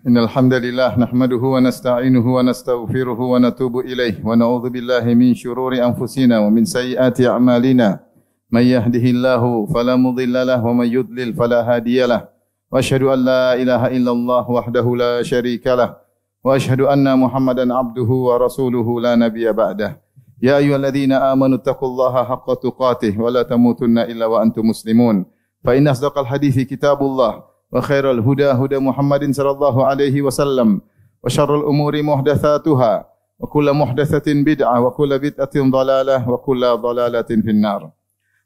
Innal hamdalillah nahmaduhu wa nasta'inuhu wa nastaghfiruhu wa natubu ilayh wa na'udzu billahi min shururi anfusina wa min sayyiati a'malina. May yahdihillahu fala mudilla lahu wa may yudlil fala hadiyalah. Wa asyhadu an la ilaha illallah wahdahu la syarika lah. Wa asyhadu anna Muhammadan abduhu wa rasuluhu la nabiyya ba'dah. Ya ayyuhalladzina amanu taqullaha haqqa tuqatih wa la tamutunna illa wa antum muslimun. Fa inna asdaqal hadithi kitabullah. Wa khairal huda huda Muhammadin sallallahu alaihi wasallam wa syarrul umuri muhdatsatuha wa kullu muhdatsatin bid'ah wa kullu bid'atin dhalalah wa kullu dhalalatin finnar.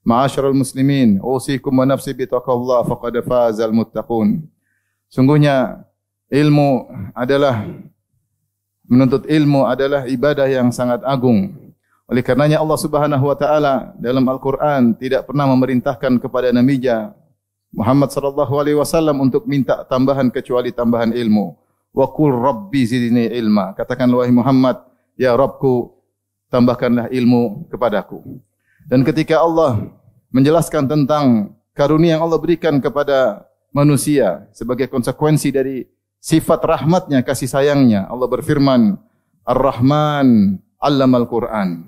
Ma'asyiral muslimin, usikum wa nafsi bitaqwallah faqad fazal muttaqun. Sungguhnya menuntut ilmu adalah ibadah yang sangat agung. Oleh karenanya Allah Subhanahu wa taala dalam Al-Qur'an tidak pernah memerintahkan kepada nabinya Muhammad sallallahu alaihi wasallam untuk minta tambahan kecuali tambahan ilmu. Wa qul rabbi zidni ilma. Katakan wahai Muhammad, ya Rabbku, tambahkanlah ilmu kepadaku. Dan ketika Allah menjelaskan tentang karunia yang Allah berikan kepada manusia sebagai konsekuensi dari sifat rahmatnya, kasih sayangnya, Allah berfirman, Ar-Rahman 'allamal Qur'an.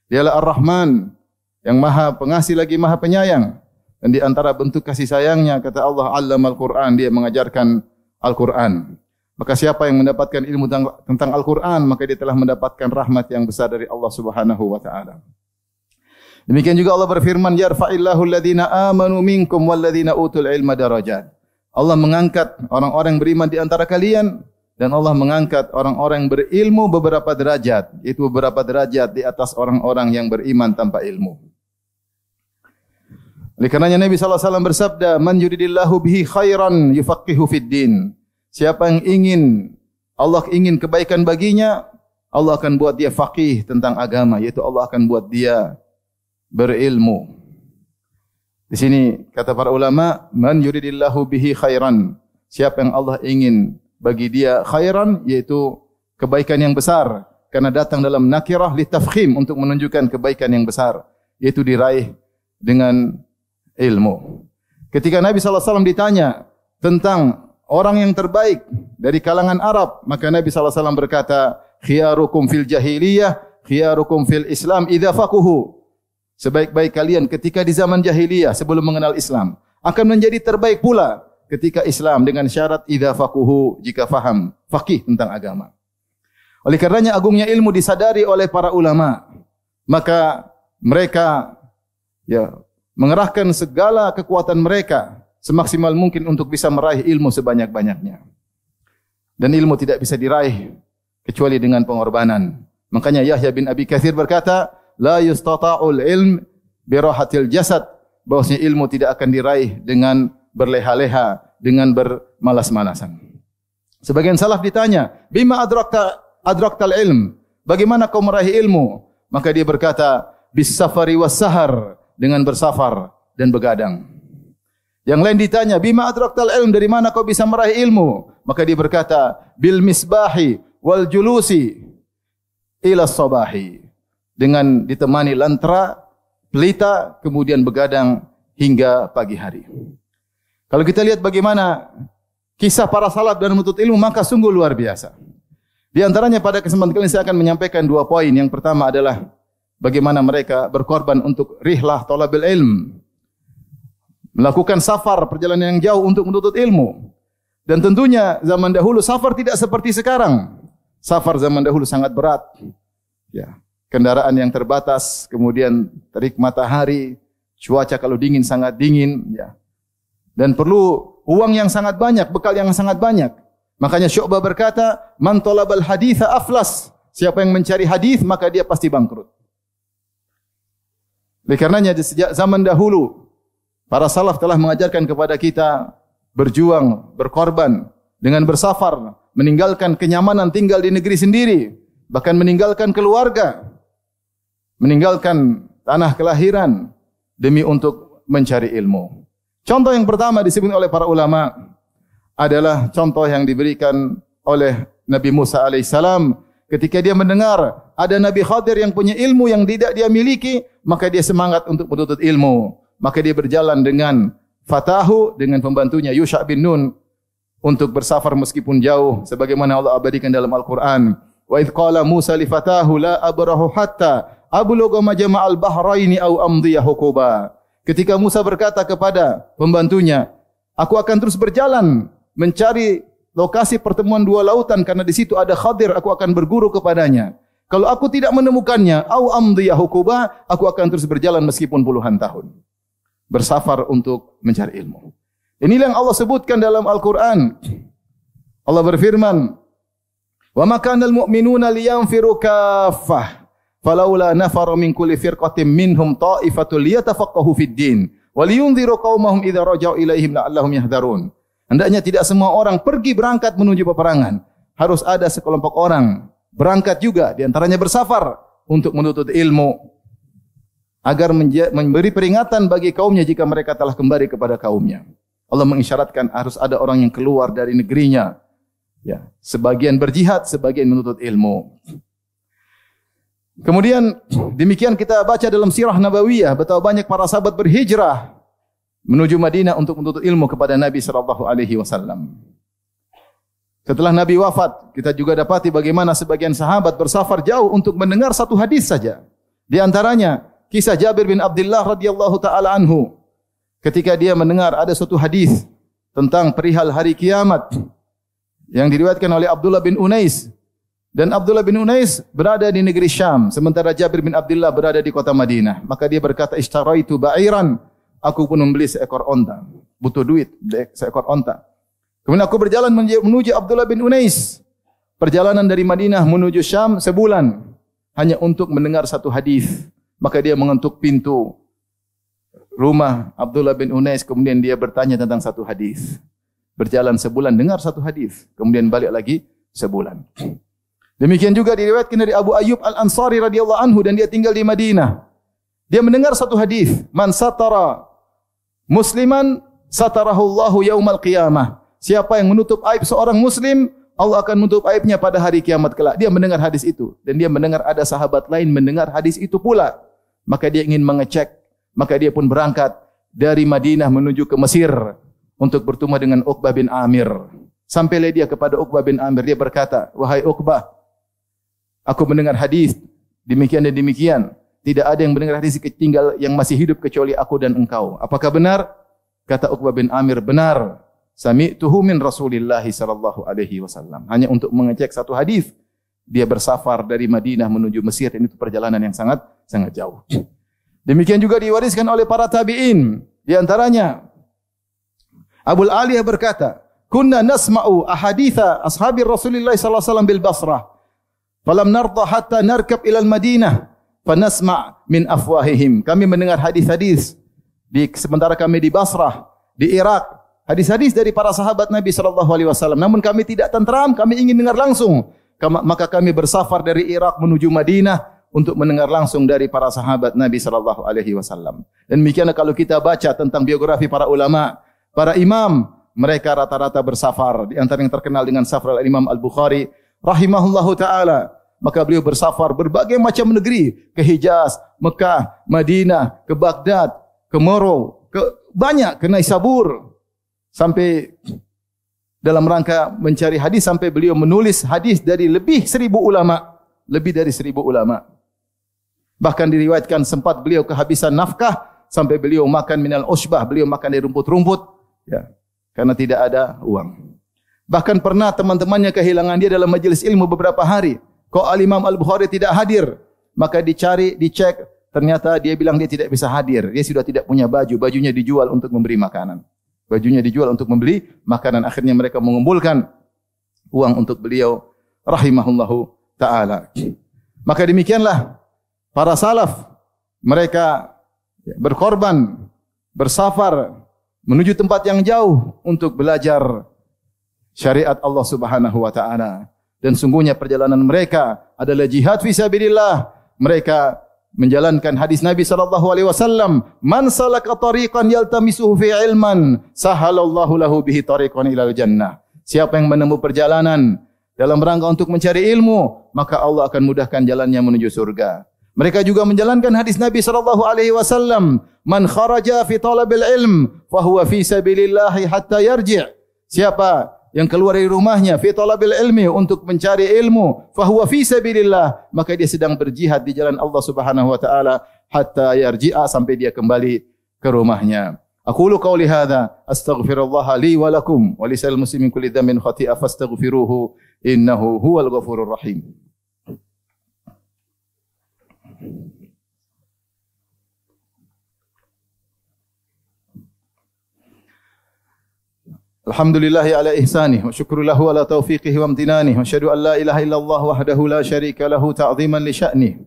Dialah Ar-Rahman yang Maha Pengasih lagi Maha Penyayang. Dan di antara bentuk kasih sayangnya, kata Allah, 'allamal Qur'an, dia mengajarkan Al-Qur'an. Maka siapa yang mendapatkan ilmu tentang Al-Qur'an, maka dia telah mendapatkan rahmat yang besar dari Allah Subhanahu wa taala. Demikian juga Allah berfirman, yarfa'illahu alladhina amanu minkum walladhina utul ilma darajat. Allah mengangkat orang-orang yang beriman di antara kalian, dan Allah mengangkat orang-orang yang berilmu beberapa derajat, yaitu beberapa derajat di atas orang-orang yang beriman tanpa ilmu. Oleh karenanya Nabi sallallahu alaihi wasallam bersabda, "Man yuridillahu bihi khairan yufaqihu fid din." Siapa yang Allah ingin kebaikan baginya, Allah akan buat dia faqih tentang agama, yaitu Allah akan buat dia berilmu. Di sini kata para ulama, "Man yuridillahu bihi khairan." Siapa yang Allah ingin bagi dia khairan, yaitu kebaikan yang besar, karena datang dalam nakirah litafkhim untuk menunjukkan kebaikan yang besar, yaitu diraih dengan ilmu. Ketika Nabi SAW ditanya tentang orang yang terbaik dari kalangan Arab, maka Nabi SAW berkata, khiyarukum fil jahiliyah, khiyarukum fil Islam idza faquhu. Sebaik-baik kalian ketika di zaman jahiliyah sebelum mengenal Islam, akan menjadi terbaik pula ketika Islam dengan syarat idza faquhu, jika faham, faqih tentang agama. Oleh karenanya agungnya ilmu disadari oleh para ulama, maka mereka mengerahkan segala kekuatan mereka semaksimal mungkin untuk bisa meraih ilmu sebanyak-banyaknya. Dan ilmu tidak bisa diraih kecuali dengan pengorbanan. Makanya Yahya bin Abi Katsir berkata, la yustata'ul ilm birahatil jasad, bahwasanya ilmu tidak akan diraih dengan berleha-leha, dengan bermalas-malasan. Sebagian salaf ditanya, bima adraktal ilm? Bagaimana kau meraih ilmu? Maka dia berkata, bis safari was sahar, dengan bersafar dan begadang. Yang lain ditanya, bima adraktal ilm, dari mana kau bisa meraih ilmu? Maka dia berkata, bil misbahi wal julusi ila sabahi, dengan ditemani lantera, pelita, kemudian begadang hingga pagi hari. Kalau kita lihat bagaimana kisah para salaf dalam menuntut ilmu, maka sungguh luar biasa. Di antaranya pada kesempatan kali ini saya akan menyampaikan 2 poin. Yang pertama adalah bagaimana mereka berkorban untuk rihlah thalabil ilm, melakukan safar, perjalanan yang jauh untuk menuntut ilmu. Dan tentunya zaman dahulu safar tidak seperti sekarang. Safar zaman dahulu sangat berat. Ya, kendaraan yang terbatas, kemudian terik matahari, cuaca kalau dingin sangat dingin, ya. Dan perlu uang yang sangat banyak, bekal yang sangat banyak. Makanya Syu'bah berkata, "Man talabal haditha aflas." Siapa yang mencari hadis maka dia pasti bangkrut. Oleh karenanya sejak zaman dahulu para salaf telah mengajarkan kepada kita berjuang, berkorban dengan bersafar, meninggalkan kenyamanan tinggal di negeri sendiri, bahkan meninggalkan keluarga, meninggalkan tanah kelahiran demi untuk mencari ilmu. Contoh yang pertama disebut oleh para ulama adalah contoh yang diberikan oleh Nabi Musa alaihissalam ketika dia mendengar ada Nabi Khadir yang punya ilmu yang tidak dia miliki, maka dia semangat untuk menuntut ilmu. Maka dia berjalan dengan fatahu, dengan pembantunya Yusha bin Nun untuk bersafar meskipun jauh sebagaimana Allah abadikan dalam Al-Qur'an. Wa idz qala Musa li fatahu la abrahu hatta ablugha majma'al bahraini aw amdiya huquba. Ketika Musa berkata kepada pembantunya, aku akan terus berjalan mencari lokasi pertemuan dua lautan karena di situ ada Khadir, aku akan berguru kepadanya. Kalau aku tidak menemukannya, aw amdiya huquba, aku akan terus berjalan meskipun puluhan tahun. Bersafar untuk mencari ilmu. Inilah yang Allah sebutkan dalam Al-Qur'an. Allah berfirman, "Wa ma kana al-mu'minuna liyanfiru kaffah." Falaula nafara min kulli firqatin minhum ta'ifatul liyatafaqahu fid din wa liyunziru qaumahum idza raja'u ilaihim la'allahum yahdharun. Hendaknya tidak semua orang pergi berangkat menuju peperangan. Harus ada sekelompok orang berangkat juga, di antaranya bersafar untuk menuntut ilmu agar memberi peringatan bagi kaumnya jika mereka telah kembali kepada kaumnya. Allah mengisyaratkan harus ada orang yang keluar dari negerinya. Ya, sebagian berjihad, sebagian menuntut ilmu. Kemudian demikian kita baca dalam sirah Nabawiyah betapa banyak para sahabat berhijrah menuju Madinah untuk menuntut ilmu kepada Nabi sallallahu alaihi wasallam. Setelah Nabi wafat, kita juga dapati bagaimana sebagian sahabat bersafar jauh untuk mendengar satu hadis saja. Di antaranya kisah Jabir bin Abdullah radhiyallahu taala anhu. Ketika dia mendengar ada suatu hadis tentang perihal hari kiamat yang diriwayatkan oleh Abdullah bin Unais. Dan Abdullah bin Unais berada di negeri Syam, sementara Jabir bin Abdullah berada di kota Madinah. Maka dia berkata, "Ishtaraitu ba'iran." Aku pun membeli seekor onta. Butuh duit, seekor onta. Kemudian aku berjalan menuju Abdullah bin Unais. Perjalanan dari Madinah menuju Syam sebulan hanya untuk mendengar satu hadis. Maka dia mengetuk pintu rumah Abdullah bin Unais, kemudian dia bertanya tentang satu hadis. Berjalan sebulan dengar satu hadis, kemudian balik lagi sebulan. Demikian juga diriwayatkan dari Abu Ayyub Al-Ansari radhiyallahu anhu dan dia tinggal di Madinah. Dia mendengar satu hadis, "Man satara musliman satarahu Allahu yaumal qiyamah." Siapa yang menutup aib seorang muslim, Allah akan menutup aibnya pada hari kiamat kelak. Dia mendengar hadis itu dan dia mendengar ada sahabat lain mendengar hadis itu pula. Maka dia ingin mengecek, maka dia pun berangkat dari Madinah menuju ke Mesir untuk bertemu dengan Uqbah bin Amir. Sampailah dia kepada Uqbah bin Amir, dia berkata, "Wahai Uqbah, aku mendengar hadis demikian dan demikian. Tidak ada yang mendengar hadis tinggal yang masih hidup kecuali aku dan engkau. Apakah benar?" Kata Uqbah bin Amir, "Benar. Sami'tuhu min Rasulillah sallallahu alaihi wasallam." Hanya untuk mengecek satu hadis, dia bersafar dari Madinah menuju Mesir, dan itu perjalanan yang sangat jauh. Demikian juga diwariskan oleh para tabi'in. Di antaranya Abul Aliyah berkata, "Kunna nasma'u ahaditha ashabi Rasulillah sallallahu alaihi wasallam bil Basrah. Falam narda hatta narkab ilal Madinah fanasma' min afwahihim." Kami mendengar hadis-hadis sementara kami di Basrah, di Irak, hadis-hadis dari para sahabat Nabi sallallahu alaihi wasallam. Namun kami tidak tenteram, kami ingin dengar langsung. Maka kami bersafar dari Irak menuju Madinah untuk mendengar langsung dari para sahabat Nabi sallallahu alaihi wasallam. Dan demikianlah kalau kita baca tentang biografi para ulama, para imam, mereka rata-rata bersafar. Di antara yang terkenal dengan safar Imam Al-Bukhari rahimahullahu taala, maka beliau bersafar berbagai macam negeri, ke Hijaz, Mekah, Madinah, ke Baghdad, ke Moro, banyak, ke Naisabur, sampai dalam rangka mencari hadis, sampai beliau menulis hadis dari lebih dari 1,000 ulama. Bahkan diriwayatkan sempat beliau kehabisan nafkah sampai beliau makan minal usbah, beliau makan dari rumput-rumput, ya, karena tidak ada uang. Bahkan pernah teman-temannya kehilangan dia dalam majelis ilmu beberapa hari. Kok Al-Imam Al-Bukhari tidak hadir? Maka dicek, ternyata dia bilang dia tidak bisa hadir. Dia sudah tidak punya baju, bajunya dijual untuk memberi makanan. Akhirnya mereka mengumpulkan uang untuk beliau rahimahullahu ta'ala. Maka demikianlah para salaf, mereka berkorban, bersafar menuju tempat yang jauh untuk belajar syariat Allah Subhanahu wa taala. Dan sungguhnya perjalanan mereka adalah jihad fi sabilillah. Mereka menjalankan hadis Nabi sallallahu alaihi wasallam, "Man salaka tariqan yaltamisuhu fi ilman, sahalallahu lahu bihi tariqan ilal jannah." Siapa yang menempuh perjalanan dalam rangka untuk mencari ilmu, maka Allah akan mudahkan jalannya menuju surga. Mereka juga menjalankan hadis Nabi sallallahu alaihi wasallam, "Man kharaja fi talabil ilm, fa huwa fi sabilillah hatta yarji'." Siapa yang keluar dari rumahnya fi talabil ilmi untuk mencari ilmu, fahuwa fi sabilillah, maka dia sedang berjihad di jalan Allah Subhanahu wa taala hatta yarji'a, sampai dia kembali ke rumahnya. Aqulu qawli hadza astaghfirullah li wa lakum wa lisal muslimin kulli dhanbin khati'a fastaghfiruhu innahu huwal ghafurur rahim. Alhamdulillahi ala ihsanih wa syukru lahu ala taufiqihi wa amtinanih wa asyhadu an la ilaha illallah wahdahu la syarika lahu ta'ziman li sya'nih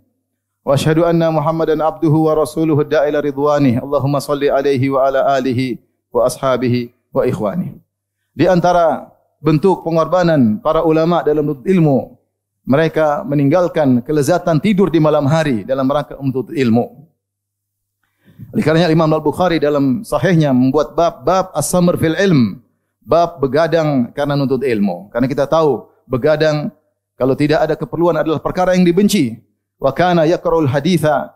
wa asyhadu anna Muhammadan abduhu wa rasuluhu da'ila ridwanih. Allahumma salli alaihi wa ala alihi wa ashabihi wa ikhwanih. Di antara bentuk pengorbanan para ulama dalam menuntut ilmu, mereka meninggalkan kelezatan tidur di malam hari dalam rangka menuntut ilmu. Oleh karenanya Imam Al-Bukhari dalam sahihnya membuat bab as-samr fil ilm, bab begadang karena nuntut ilmu. Karena kita tahu begadang kalau tidak ada keperluan adalah perkara yang dibenci. Wa kana yakrahul haditha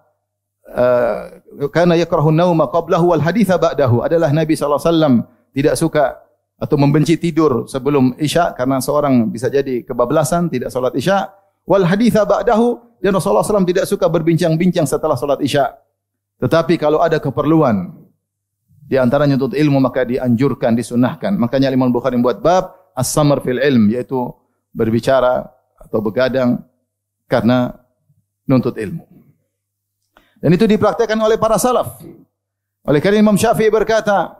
kana yakrahu an-nauma qablahu wal haditha ba'dahu. Adalah Nabi SAW tidak suka atau membenci tidur sebelum Isya karena seorang bisa jadi kebablasan tidak salat Isya. Wal haditha ba'dahu, dan Rasulullah SAW tidak suka berbincang-bincang setelah salat Isya. Tetapi kalau ada keperluan di antaranya untuk ilmu, maka dianjurkan, disunahkan. Makanya Imam Bukhari membuat bab as-samr fil ilm, yaitu berbicara atau begadang karena nuntut ilmu. Dan itu dipraktikkan oleh para salaf. Oleh karena Imam Syafi'i berkata,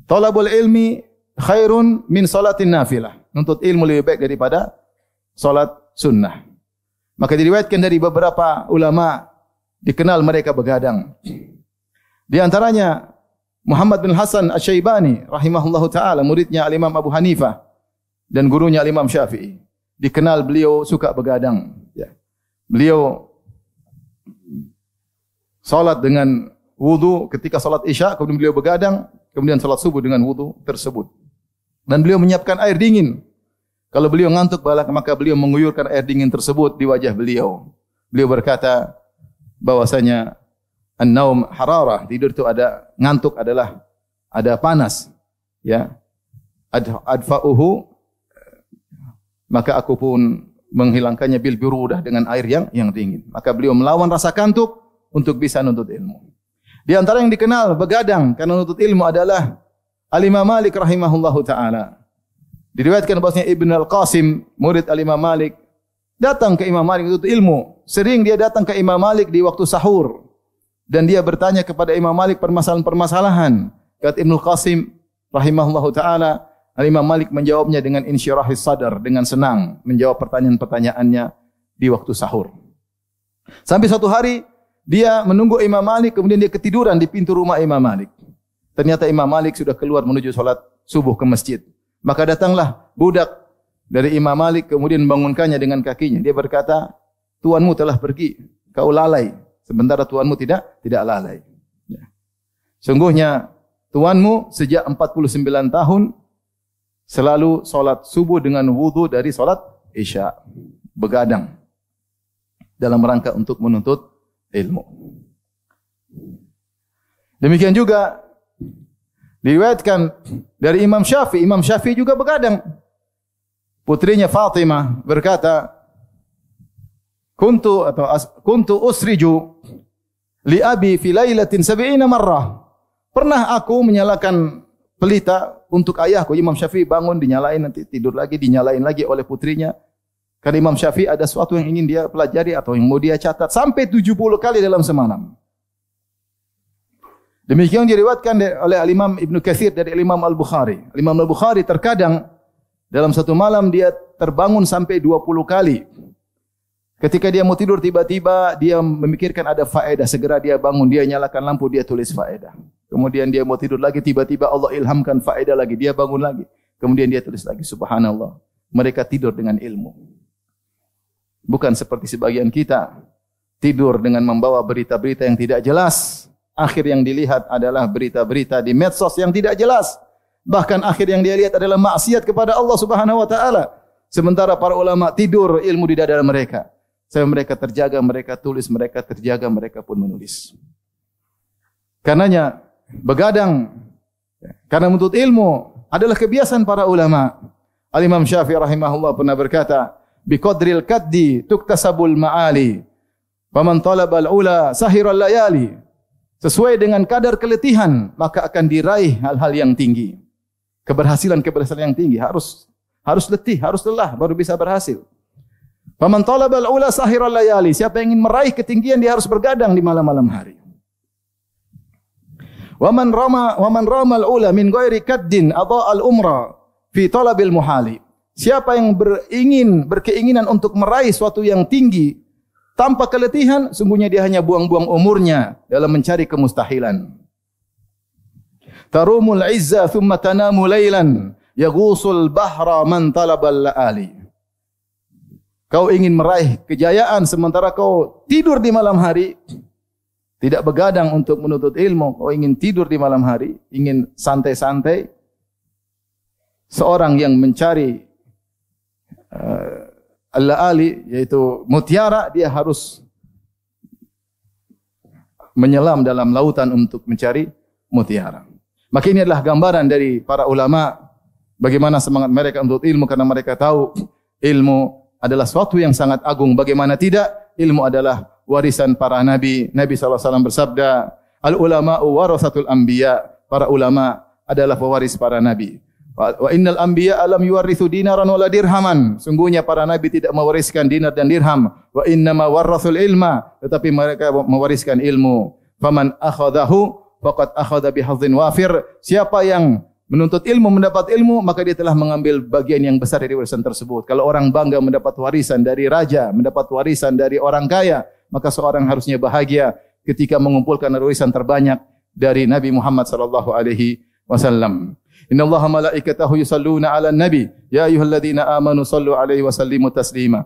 talabul ilmi khairun min salatin nafilah. Nuntut ilmu lebih baik daripada salat sunnah. Maka diriwayatkan dari beberapa ulama dikenal mereka begadang. Di antaranya Muhammad bin Hasan Asy-Syaibani rahimahullahu taala, muridnya Al-Imam Abu Hanifah dan gurunya Al-Imam Syafi'i. Dikenal beliau suka begadang, ya. Beliau salat dengan wudu ketika salat Isya, kemudian beliau begadang, kemudian salat subuh dengan wudu tersebut. Dan beliau menyiapkan air dingin. Kalau beliau ngantuk maka beliau menguyurkan air dingin tersebut di wajah beliau. Beliau berkata bahwasanya an-naum hararah, tidur itu ada ngantuk, adalah ada panas, ya. Adfa'uhu, maka aku pun menghilangkannya bil birudah, dengan air yang dingin. Maka beliau melawan rasa kantuk untuk bisa nuntut ilmu. Di antara yang dikenal begadang karena nuntut ilmu adalah Al-Imam Malik rahimahullahu taala. Diriwayatkan bahwasanya Ibn Al-Qasim, murid Al-Imam Malik, datang ke Imam Malik untuk ilmu. Sering dia datang ke Imam Malik di waktu sahur. Dan dia bertanya kepada Imam Malik permasalahan-permasalahan. Kata Ibnu Qasim rahimahullahu taala, Imam Malik menjawabnya dengan insyirahis sadar, dengan senang menjawab pertanyaan-pertanyaannya di waktu sahur. Sampai suatu hari dia menunggu Imam Malik, kemudian dia ketiduran di pintu rumah Imam Malik. Ternyata Imam Malik sudah keluar menuju salat subuh ke masjid. Maka datanglah budak dari Imam Malik, kemudian membangunkannya dengan kakinya. Dia berkata, "Tuanmu telah pergi, kau lalai. Sementara tuanmu tidak lalai." Ya. Sungguhnya tuanmu sejak 49 tahun selalu salat subuh dengan wudu dari salat Isya, begadang dalam rangka untuk menuntut ilmu. Demikian juga diriwayatkan dari Imam Syafi'i. Imam Syafi'i juga begadang. Putrinya Fatimah berkata, Kuntu usriju li abi fi lailatin 70 marrah. Pernah aku menyalakan pelita untuk ayahku. Imam Syafi'i bangun, dinyalain, nanti tidur lagi, dinyalain lagi oleh putrinya. Karena Imam Syafi'i ada sesuatu yang ingin dia pelajari atau yang mau dia catat, sampai 70 kali dalam semalam. Demikian diriwayatkan oleh Al-Imam Ibnu Katsir dari Imam Al-Bukhari. Imam Al-Bukhari terkadang dalam satu malam dia terbangun sampai 20 kali. Ketika dia mau tidur, tiba-tiba dia memikirkan ada faedah, segera dia bangun, dia nyalakan lampu, dia tulis faedah. Kemudian dia mau tidur lagi, tiba-tiba Allah ilhamkan faedah lagi, dia bangun lagi. Kemudian dia tulis lagi, subhanallah. Mereka tidur dengan ilmu. Bukan seperti sebagian kita, tidur dengan membawa berita-berita yang tidak jelas. Akhir yang dilihat adalah berita-berita di medsos yang tidak jelas. Bahkan akhir yang dia lihat adalah maksiat kepada Allah Subhanahu wa taala. Sementara para ulama tidur, ilmu di dada mereka. Sampai mereka terjaga, mereka tulis, mereka terjaga, mereka pun menulis. Karenanya begadang karena menuntut ilmu adalah kebiasaan para ulama. Al-Imam Syafi'i rahimahullah pernah berkata, "Biqadril kaddi tuktasabul ma'ali. Faman talabal ula sahiral layali." Sesuai dengan kadar keletihan, maka akan diraih hal-hal yang tinggi. Keberhasilan yang tinggi harus letih, harus lelah baru bisa berhasil. Faman talabal ula sahiral layali. Siapa yang ingin meraih ketinggian, dia harus bergadang di malam-malam hari. Waman ramal ula min ghairi kaddin adha'al umra fi talabil muhali. Siapa yang berkeinginan untuk meraih suatu yang tinggi tanpa keletihan, sungguhnya dia hanya buang-buang umurnya dalam mencari kemustahilan. Tarumul izza thumma tanamu laylan yaghusul bahra man talabal laali. Kau ingin meraih kejayaan sementara kau tidur di malam hari, tidak begadang untuk menuntut ilmu. Kau ingin tidur di malam hari, ingin santai-santai. Seorang yang mencari al-laali, yaitu mutiara, dia harus menyelam dalam lautan untuk mencari mutiara. Maka ini adalah gambaran dari para ulama, bagaimana semangat mereka untuk ilmu, karena mereka tahu ilmu adalah suatu yang sangat agung. Bagaimana tidak, ilmu adalah warisan para nabi. Nabi SAW bersabda, al-ulama'u warasatul anbiya. Para ulama adalah pewaris para nabi. Wa innal anbiya alam yuwarithu dinaran wala dirhaman. Sungguhnya para nabi tidak mewariskan dinar dan dirham. Wa innama warathul ilma. Tetapi mereka mewariskan ilmu. Faman akhadahu faqad akhadha bihadzin wafir. Siapa yang menuntut ilmu, mendapat ilmu, maka dia telah mengambil bagian yang besar dari warisan tersebut. Kalau orang bangga mendapat warisan dari raja, mendapat warisan dari orang kaya, maka seorang harusnya bahagia ketika mengumpulkan warisan terbanyak dari Nabi Muhammad sallallahu alaihi wasallam. Innallaha malaikatahu yusalluna 'alan nabi ya ayyuhalladzina amanu sallu 'alaihi wa sallimu taslima.